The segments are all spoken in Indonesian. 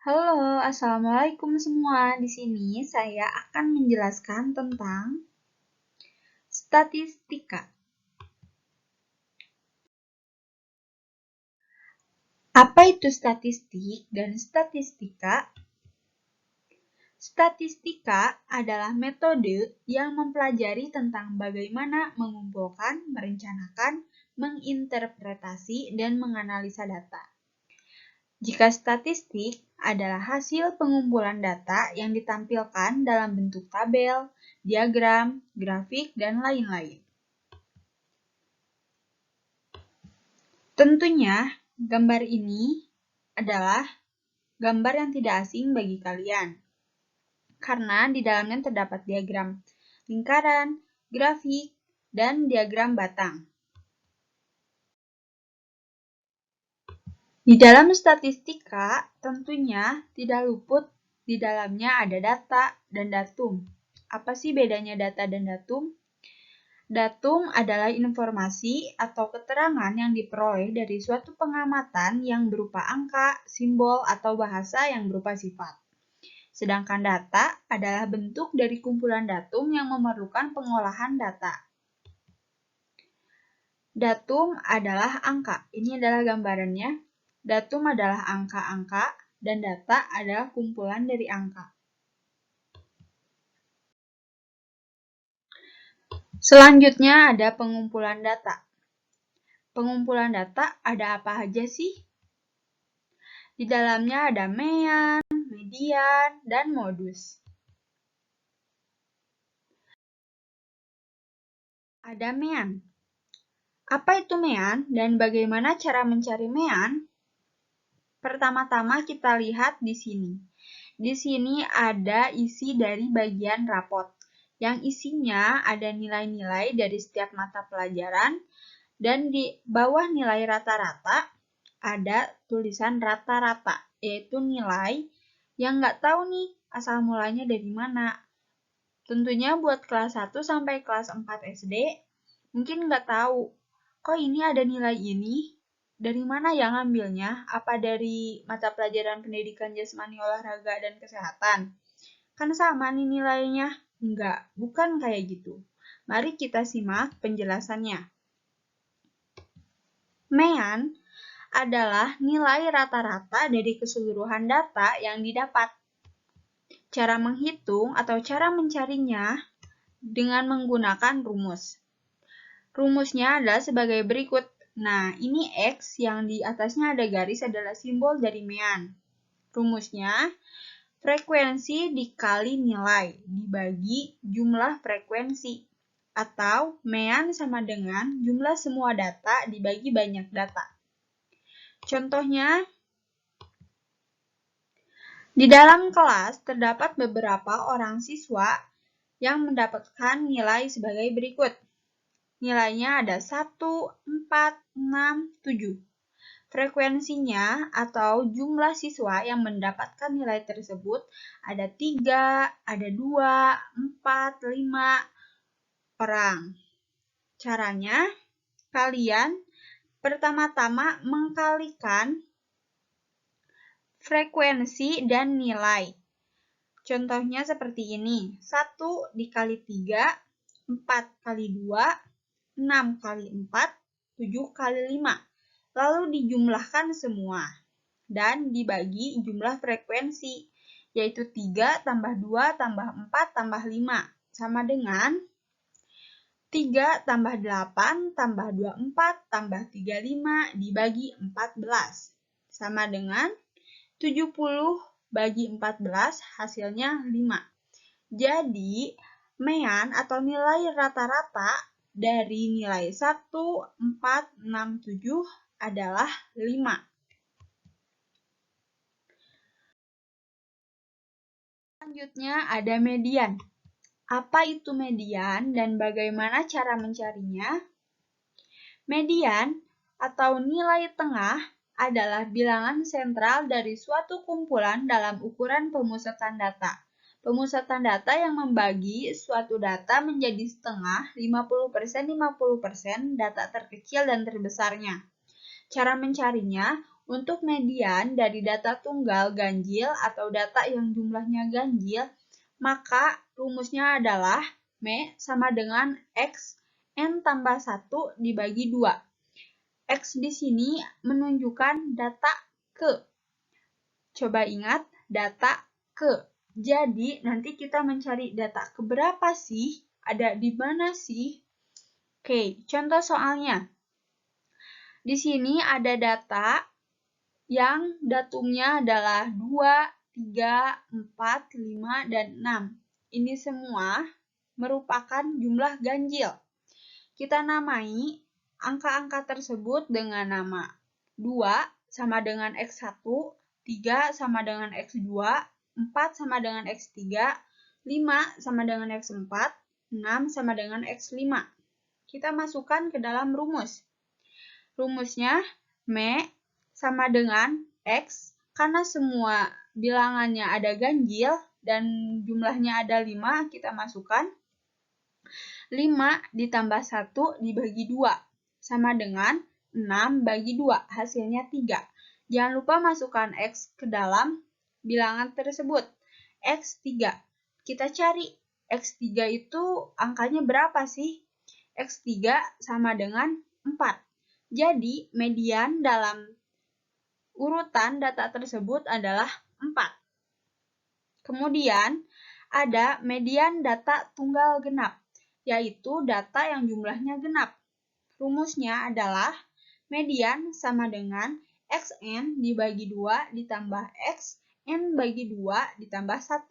Halo, assalamualaikum semua. Di sini saya akan menjelaskan tentang statistika. Apa itu statistik dan statistika? Statistika adalah metode yang mempelajari tentang bagaimana mengumpulkan, merencanakan, menginterpretasi, dan menganalisa data. Jika statistik adalah hasil pengumpulan data yang ditampilkan dalam bentuk tabel, diagram, grafik, dan lain-lain. Tentunya, gambar ini adalah gambar yang tidak asing bagi kalian, karena di dalamnya terdapat diagram lingkaran, grafik, dan diagram batang. Di dalam statistika, tentunya tidak luput di dalamnya ada data dan datum. Apa sih bedanya data dan datum? Datum adalah informasi atau keterangan yang diperoleh dari suatu pengamatan yang berupa angka, simbol, atau bahasa yang berupa sifat. Sedangkan data adalah bentuk dari kumpulan datum yang memerlukan pengolahan data. Datum adalah angka. Ini adalah gambarannya. Datum adalah angka-angka dan data adalah kumpulan dari angka. Selanjutnya ada pengumpulan data. Pengumpulan data ada apa aja sih? Di dalamnya ada mean, median, dan modus. Ada mean. Apa itu mean dan bagaimana cara mencari mean? Pertama-tama kita lihat di sini. Di sini ada isi dari bagian rapot, yang isinya ada nilai-nilai dari setiap mata pelajaran, dan di bawah nilai rata-rata ada tulisan rata-rata, yaitu nilai yang nggak tahu nih asal mulanya dari mana. Tentunya buat kelas 1 sampai kelas 4 SD, mungkin nggak tahu, kok ini ada nilai ini? Dari mana yang ngambilnya? Apa dari mata pelajaran pendidikan jasmani, olahraga, dan kesehatan? Kan sama nih nilainya. Enggak, bukan kayak gitu. Mari kita simak penjelasannya. Mean adalah nilai rata-rata dari keseluruhan data yang didapat. Cara menghitung atau cara mencarinya dengan menggunakan rumus. Rumusnya adalah sebagai berikut. Nah, ini X yang di atasnya ada garis adalah simbol dari mean. Rumusnya, frekuensi dikali nilai dibagi jumlah frekuensi. Atau mean sama dengan jumlah semua data dibagi banyak data. Contohnya, di dalam kelas terdapat beberapa orang siswa yang mendapatkan nilai sebagai berikut. Nilainya ada 1, 4, 6, 7. Frekuensinya atau jumlah siswa yang mendapatkan nilai tersebut ada 3, ada 2, 4, 5 orang. Caranya, kalian pertama-tama mengkalikan frekuensi dan nilai. Contohnya seperti ini. 1 dikali 3, 4 kali 2, 6 kali 4, 7 kali 5. Lalu dijumlahkan semua. Dan dibagi jumlah frekuensi. Yaitu 3 tambah 2 tambah 4 tambah 5. Sama dengan 3 tambah 8 tambah 24 tambah 35 dibagi 14. Sama dengan 70 bagi 14 hasilnya 5. Jadi, mean atau nilai rata-rata dari nilai 1, 4, 6, 7 adalah 5. Selanjutnya ada median. Apa itu median dan bagaimana cara mencarinya? Median atau nilai tengah adalah bilangan sentral dari suatu kumpulan dalam ukuran pemusatan data. Pemusatan data yang membagi suatu data menjadi setengah 50%, 50% data terkecil dan terbesarnya. Cara mencarinya, Untuk median dari data tunggal ganjil atau data yang jumlahnya ganjil, maka rumusnya adalah M sama dengan X N tambah 1 dibagi 2. X di sini menunjukkan data ke. Coba ingat, data ke. Jadi, nanti kita mencari data keberapa sih? Ada di mana sih? Oke, contoh soalnya. Di sini ada data yang datumnya adalah 2, 3, 4, 5, dan 6. Ini semua merupakan jumlah ganjil. Kita namai angka-angka tersebut dengan nama 2 sama dengan X1, 3 sama dengan X2, 4 sama dengan X3, 5 sama dengan X4, 6 sama dengan X5. Kita masukkan ke dalam rumus. Rumusnya M sama dengan X, karena semua bilangannya ada ganjil dan jumlahnya ada 5, kita masukkan 5 ditambah 1 dibagi 2, sama dengan 6 bagi 2, hasilnya 3. Jangan lupa masukkan X ke dalam bilangan tersebut, X3. Kita cari, X3 itu angkanya berapa sih? X3 sama dengan 4. Jadi, median dalam urutan data tersebut adalah 4. Kemudian, ada median data tunggal genap, yaitu data yang jumlahnya genap. Rumusnya adalah median sama dengan Xn dibagi 2 ditambah Xn bagi 2 ditambah 1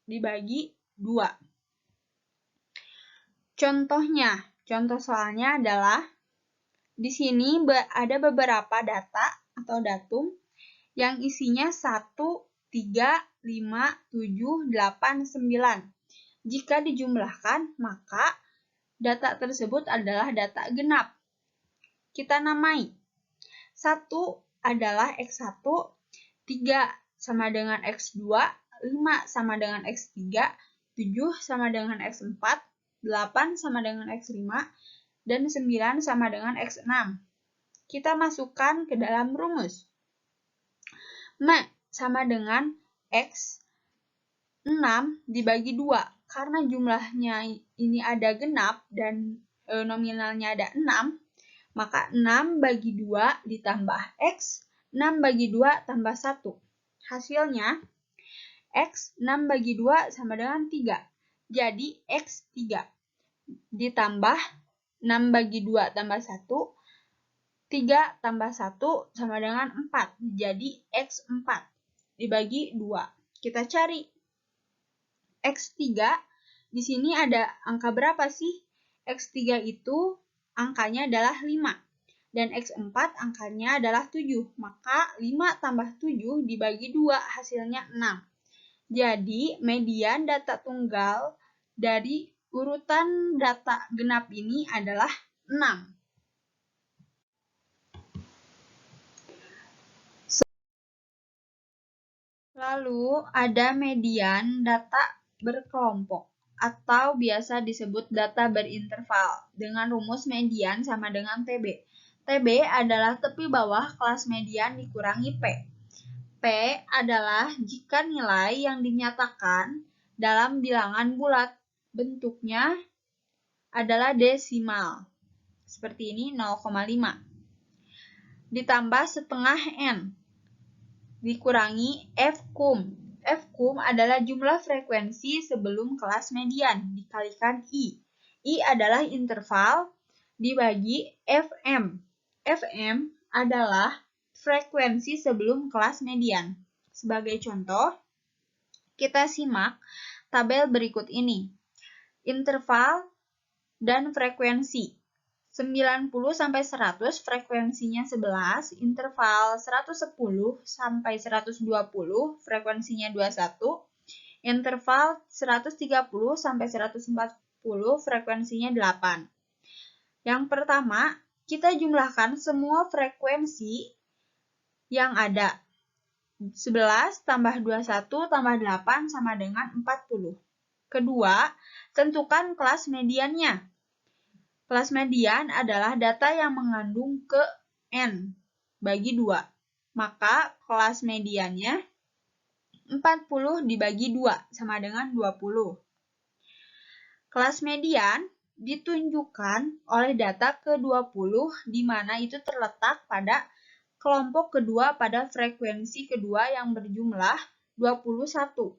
dibagi 2. Contohnya, contoh soalnya adalah di sini ada beberapa data atau datum yang isinya 1, 3, 5, 7, 8, 9. Jika dijumlahkan, maka data tersebut adalah data genap. Kita namai. 1 adalah X1, 3 sama dengan X2, 5 sama dengan X3, 7 sama dengan X4, 8 sama dengan X5, dan 9 sama dengan X6. Kita masukkan ke dalam rumus. M sama dengan X6 dibagi 2. Karena jumlahnya ini ada genap dan nominalnya ada 6, maka 6 bagi 2 ditambah X, 6 bagi 2 tambah 1. Hasilnya, X 6 bagi 2 sama dengan 3. Jadi, X3 ditambah 6 bagi 2 tambah 1, 3 tambah 1 sama dengan 4. Jadi, X4 dibagi 2. Kita cari. X3, di sini ada angka berapa sih? X3 itu angkanya adalah 5. Dan X4 angkanya adalah 7. Maka 5 tambah 7 dibagi 2 hasilnya 6. Jadi, median data tunggal dari urutan data genap ini adalah 6. Lalu, ada median data berkelompok atau biasa disebut data berinterval dengan rumus median sama dengan TB. TB adalah tepi bawah kelas median dikurangi P. P adalah jika nilai yang dinyatakan dalam bilangan bulat bentuknya adalah desimal. Seperti ini 0,5. Ditambah setengah N dikurangi F-kum. F-kum adalah jumlah frekuensi sebelum kelas median dikalikan I. I adalah interval dibagi Fm. Fm adalah frekuensi sebelum kelas median. Sebagai contoh, kita simak tabel berikut ini. Interval dan frekuensi. 90 sampai 100 frekuensinya 11, interval 110 sampai 120 frekuensinya 21, interval 130 sampai 140 frekuensinya 8. Yang pertama, kita jumlahkan semua frekuensi yang ada. 11 tambah 21 tambah 8 sama dengan 40. Kedua, tentukan kelas mediannya. Kelas median adalah data yang mengandung ke N bagi 2. maka kelas mediannya 40 dibagi 2 sama dengan 20. Kelas median ditunjukkan oleh data ke-20 di mana itu terletak pada kelompok kedua pada frekuensi kedua yang berjumlah 21.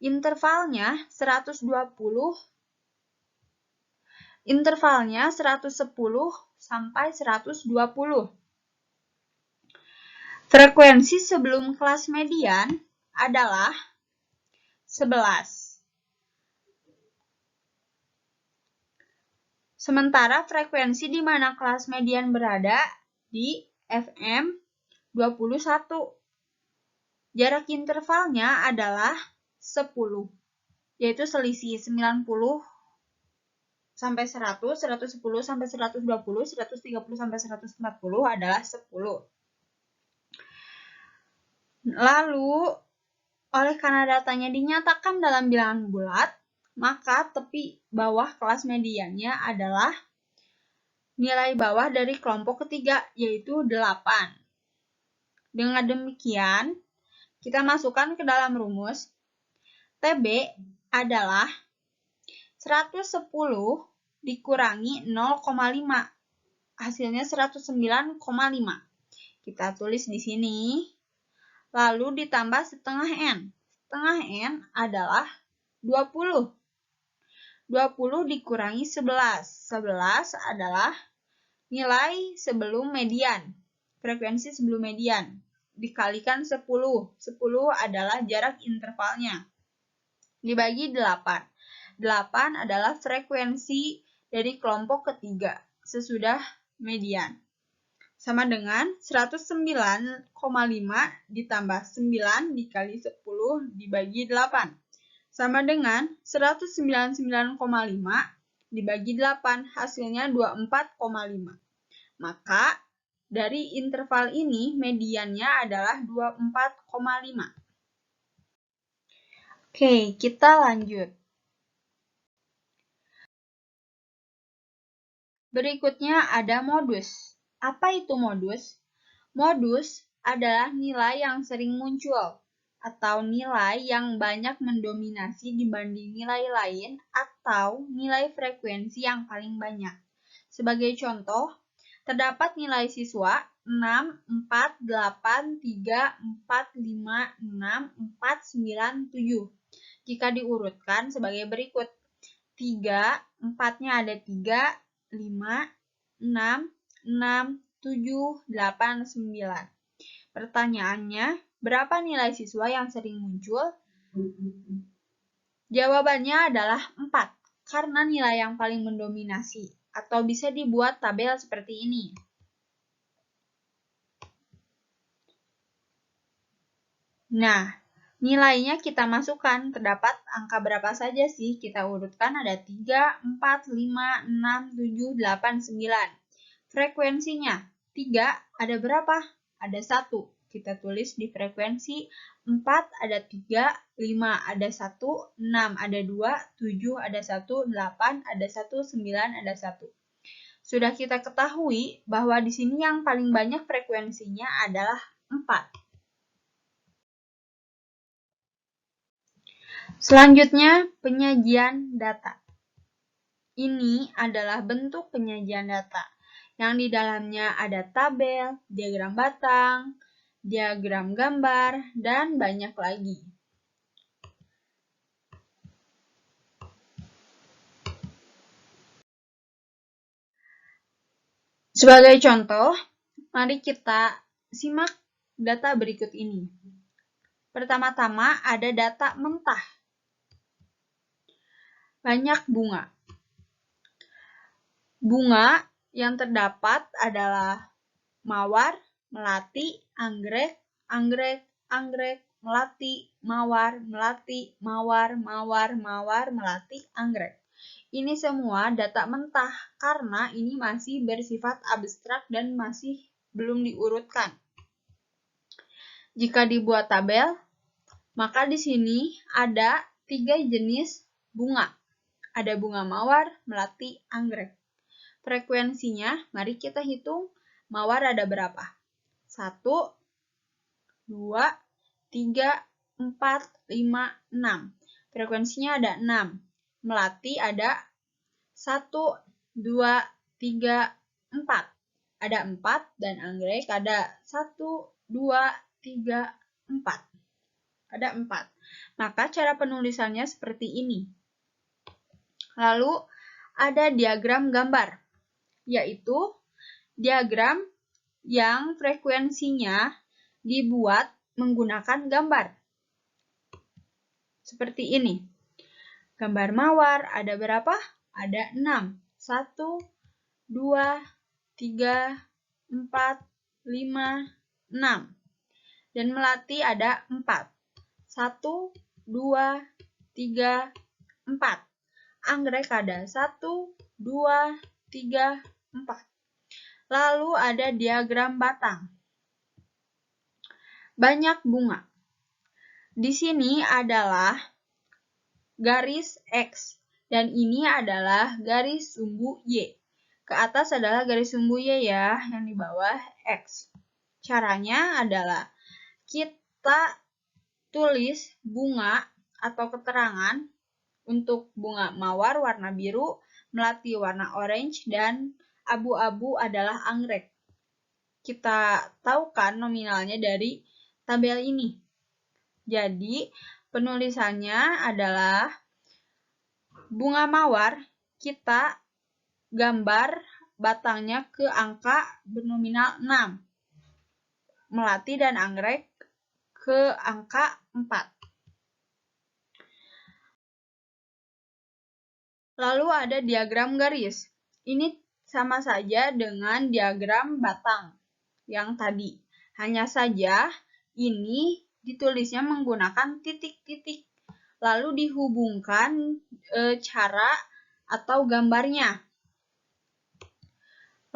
Intervalnya 110 sampai 120. Frekuensi sebelum kelas median adalah 11. Sementara frekuensi di mana kelas median berada di FM 21. Jarak intervalnya adalah 10, yaitu selisih 90 sampai 100, 110 sampai 120, 130 sampai 140 adalah 10. Lalu, oleh karena datanya dinyatakan dalam bilangan bulat, maka tepi bawah kelas mediannya adalah nilai bawah dari kelompok ketiga, yaitu 8. Dengan demikian, kita masukkan ke dalam rumus. TB adalah 110 dikurangi 0,5. Hasilnya 109,5. Kita tulis di sini. Lalu ditambah setengah N. Setengah N adalah 20. 20 dikurangi 11. 11 adalah nilai sebelum median. Frekuensi sebelum median. Dikalikan 10. 10 adalah jarak intervalnya. Dibagi 8. 8 adalah frekuensi dari kelompok ketiga sesudah median. Sama dengan 109,5 ditambah 9 dikali 10 dibagi 8. Sama dengan 199,5 dibagi 8, hasilnya 24,5. Maka dari interval ini mediannya adalah 24,5. Oke, kita lanjut. Berikutnya ada modus. Apa itu modus? Modus adalah nilai yang sering muncul atau nilai yang banyak mendominasi dibanding nilai lain atau nilai frekuensi yang paling banyak. Sebagai contoh, terdapat nilai siswa 6, 4, 8, 3, 4, 5, 6, 4, 9, 7. Jika diurutkan sebagai berikut. 3, 4-nya ada 3, 5, 6, 6, 7, 8, 9. Pertanyaannya, berapa nilai siswa yang sering muncul? Jawabannya adalah 4, karena nilai yang paling mendominasi, atau bisa dibuat tabel seperti ini. Nah, nilainya kita masukkan, terdapat angka berapa saja sih? Kita urutkan ada 3, 4, 5, 6, 7, 8, 9. Frekuensinya, 3 ada berapa? Ada 1. Kita tulis di frekuensi, 4 ada 3, 5 ada 1, 6 ada 2, 7 ada 1, 8 ada 1, 9 ada 1. Sudah kita ketahui bahwa di sini yang paling banyak frekuensinya adalah 4. Selanjutnya, penyajian data. Ini adalah bentuk penyajian data, yang di dalamnya ada tabel, diagram batang, diagram gambar, dan banyak lagi. Sebagai contoh, mari kita simak data berikut ini. Pertama-tama ada data mentah. Banyak bunga. Bunga yang terdapat adalah mawar, melati, anggrek, anggrek, anggrek, melati, mawar, melati, mawar, mawar, mawar, melati, anggrek. Ini semua data mentah karena ini masih bersifat abstrak dan masih belum diurutkan. Jika dibuat tabel, maka di sini ada 3 jenis bunga. Ada bunga mawar, melati, anggrek. Frekuensinya, mari kita hitung mawar ada berapa. 1, 2, 3, 4, 5, 6. Frekuensinya ada 6. Melati ada 1, 2, 3, 4. Ada 4 dan anggrek ada 1, 2, 3, 4. Ada 4. Maka cara penulisannya seperti ini. Lalu ada diagram gambar, yaitu diagram yang frekuensinya dibuat menggunakan gambar. Seperti ini. Gambar mawar ada berapa? Ada 6. 1, 2, 3, 4, 5, 6. Dan melati ada 4. 1, 2, 3, 4. Anggrek ada 1, 2, 3, 4. Lalu ada diagram batang. Banyak bunga. Di sini adalah garis X dan ini adalah garis sumbu Y. Ke atas adalah garis sumbu Y ya, yang di bawah X. Caranya adalah kita tulis bunga atau keterangan untuk bunga mawar warna biru, melati warna orange, dan abu-abu adalah anggrek. Kita tahu kan nominalnya dari tabel ini. Jadi, penulisannya adalah bunga mawar, kita gambar batangnya ke angka bernominal 6. Melati dan anggrek ke angka 4. Lalu ada diagram garis. Ini sama saja dengan diagram batang yang tadi. Hanya saja ini ditulisnya menggunakan titik-titik. Lalu dihubungkan cara atau gambarnya.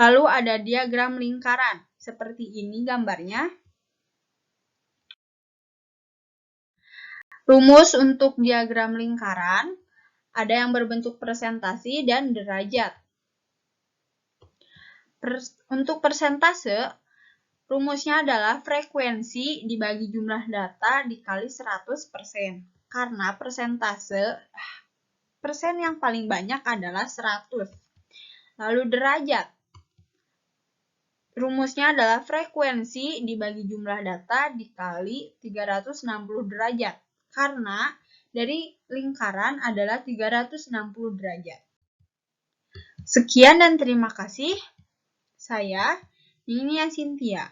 Lalu ada diagram lingkaran. Seperti ini gambarnya. Rumus untuk diagram lingkaran ada yang berbentuk persentase dan derajat. Untuk persentase, rumusnya adalah frekuensi dibagi jumlah data dikali 100%. Karena persentase, persen yang paling banyak adalah 100. Lalu derajat. Rumusnya adalah frekuensi dibagi jumlah data dikali 360 derajat. Karena dari lingkaran adalah 360 derajat. Sekian dan terima kasih. Saya Ninia Cynthia.